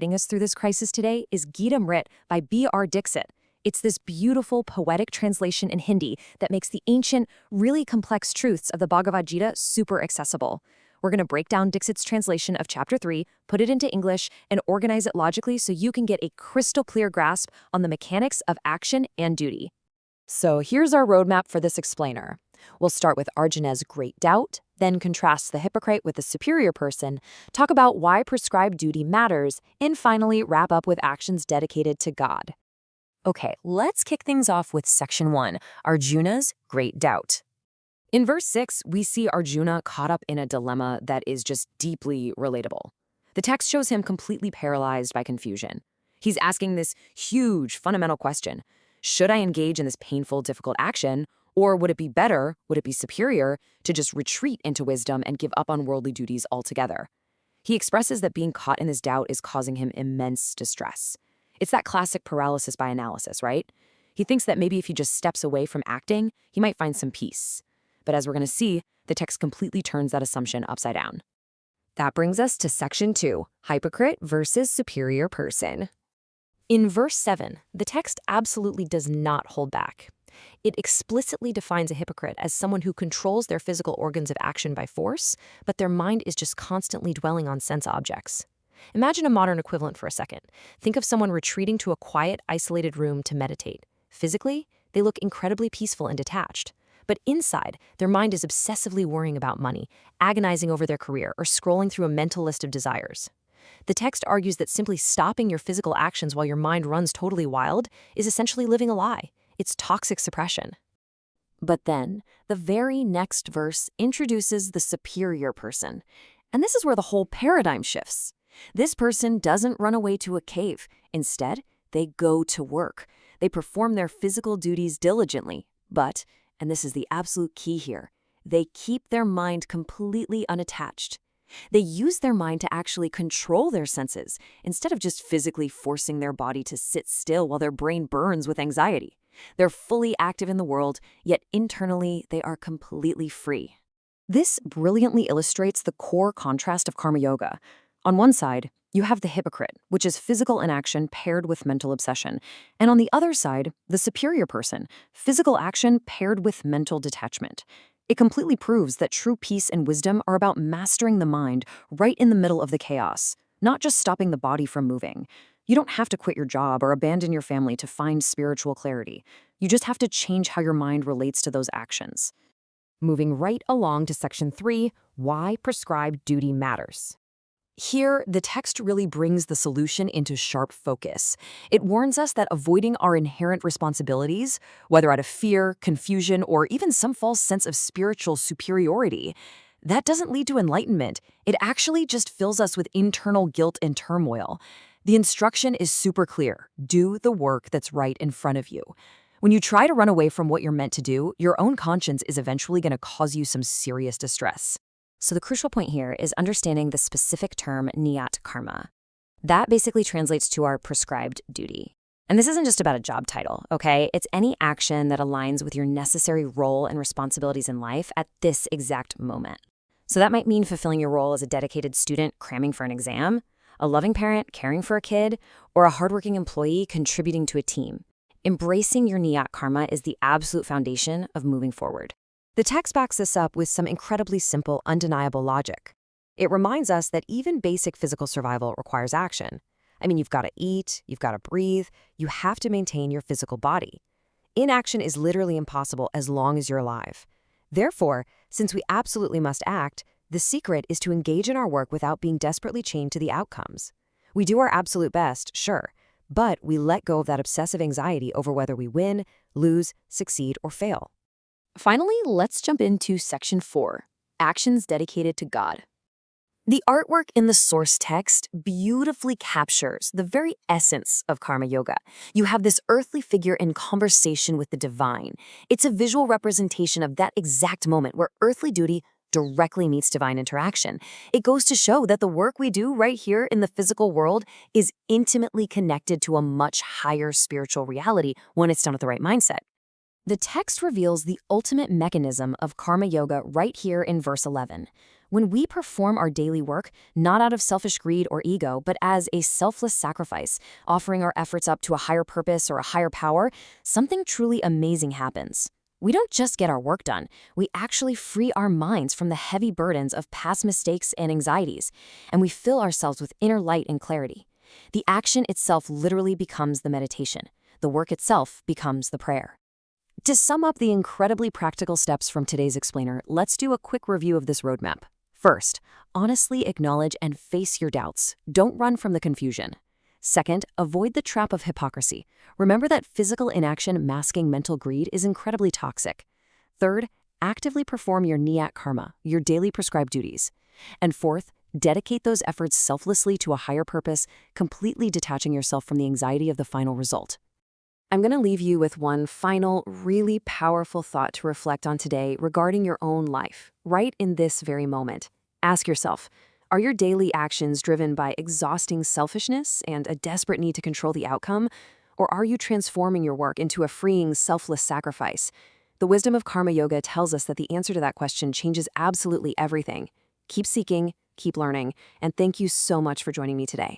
guiding us through this crisis today is Gitamrit by B.R. Dixit. It's this beautiful, poetic translation in Hindi that makes the ancient, really complex truths of the Bhagavad Gita super accessible. We're going to break down Dixit's translation of chapter 3, put it into English, and organize it logically so you can get a crystal clear grasp on the mechanics of action and duty. So here's our roadmap for this explainer. We'll start with Arjuna's great doubt, then contrast the hypocrite with the superior person, talk about why prescribed duty matters, and finally wrap up with actions dedicated to God. Okay, let's kick things off with section 1, Arjuna's great doubt. In verse 6, we see Arjuna caught up in a dilemma that is just deeply relatable. The text shows him completely paralyzed by confusion. He's asking this huge, fundamental question. Should I engage in this painful, difficult action, or would it be better, would it be superior, to just retreat into wisdom and give up on worldly duties altogether? He expresses that being caught in this doubt is causing him immense distress. It's that classic paralysis by analysis, right? He thinks that maybe if he just steps away from acting, he might find some peace. But as we're going to see, the text completely turns that assumption upside down. That brings us to section 2, hypocrite versus superior person. In verse 7, the text absolutely does not hold back. It explicitly defines a hypocrite as someone who controls their physical organs of action by force, but their mind is just constantly dwelling on sense objects. Imagine a modern equivalent for a second. Think of someone retreating to a quiet, isolated room to meditate. Physically, they look incredibly peaceful and detached. But inside, their mind is obsessively worrying about money, agonizing over their career, or scrolling through a mental list of desires. The text argues that simply stopping your physical actions while your mind runs totally wild is essentially living a lie. It's toxic suppression. But then, the very next verse introduces the superior person. And this is where the whole paradigm shifts. This person doesn't run away to a cave. Instead, they go to work. They perform their physical duties diligently. But, and this is the absolute key here, they keep their mind completely unattached. They use their mind to actually control their senses, instead of just physically forcing their body to sit still while their brain burns with anxiety. They're fully active in the world, yet internally they are completely free. This brilliantly illustrates the core contrast of karma yoga. On one side, you have the hypocrite, which is physical inaction paired with mental obsession. And on the other side, the superior person, physical action paired with mental detachment. It completely proves that true peace and wisdom are about mastering the mind right in the middle of the chaos, not just stopping the body from moving. You don't have to quit your job or abandon your family to find spiritual clarity. You just have to change how your mind relates to those actions. Moving right along to section 3, why prescribed duty matters. Here, the text really brings the solution into sharp focus. It warns us that avoiding our inherent responsibilities, whether out of fear, confusion, or even some false sense of spiritual superiority, that doesn't lead to enlightenment. It actually just fills us with internal guilt and turmoil. The instruction is super clear. Do the work that's right in front of you. When you try to run away from what you're meant to do, your own conscience is eventually going to cause you some serious distress. So the crucial point here is understanding the specific term niyat karma. That basically translates to our prescribed duty. And this isn't just about a job title, okay? It's any action that aligns with your necessary role and responsibilities in life at this exact moment. So that might mean fulfilling your role as a dedicated student cramming for an exam, a loving parent caring for a kid, or a hardworking employee contributing to a team. Embracing your niyat karma is the absolute foundation of moving forward. The text backs this up with some incredibly simple, undeniable logic. It reminds us that even basic physical survival requires action. I mean, you've got to eat, you've got to breathe, you have to maintain your physical body. Inaction is literally impossible as long as you're alive. Therefore, since we absolutely must act, the secret is to engage in our work without being desperately chained to the outcomes. We do our absolute best, sure, but we let go of that obsessive anxiety over whether we win, lose, succeed, or fail. Finally, let's jump into section 4, actions dedicated to God. The artwork in the source text beautifully captures the very essence of karma yoga. You have this earthly figure in conversation with the divine. It's a visual representation of that exact moment where earthly duty directly meets divine interaction. It goes to show that the work we do right here in the physical world is intimately connected to a much higher spiritual reality when it's done with the right mindset. The text reveals the ultimate mechanism of karma yoga right here in verse 11. When we perform our daily work, not out of selfish greed or ego, but as a selfless sacrifice, offering our efforts up to a higher purpose or a higher power, something truly amazing happens. We don't just get our work done, we actually free our minds from the heavy burdens of past mistakes and anxieties, and we fill ourselves with inner light and clarity. The action itself literally becomes the meditation. The work itself becomes the prayer. To sum up the incredibly practical steps from today's explainer, let's do a quick review of this roadmap. First, honestly acknowledge and face your doubts. Don't run from the confusion. Second, avoid the trap of hypocrisy. Remember that physical inaction masking mental greed is incredibly toxic. Third, actively perform your niyat karma, your daily prescribed duties. And fourth, dedicate those efforts selflessly to a higher purpose, completely detaching yourself from the anxiety of the final result. I'm going to leave you with one final, really powerful thought to reflect on today regarding your own life, right in this very moment. Ask yourself, are your daily actions driven by exhausting selfishness and a desperate need to control the outcome? Or are you transforming your work into a freeing, selfless sacrifice? The wisdom of Karma Yoga tells us that the answer to that question changes absolutely everything. Keep seeking, keep learning, and thank you so much for joining me today.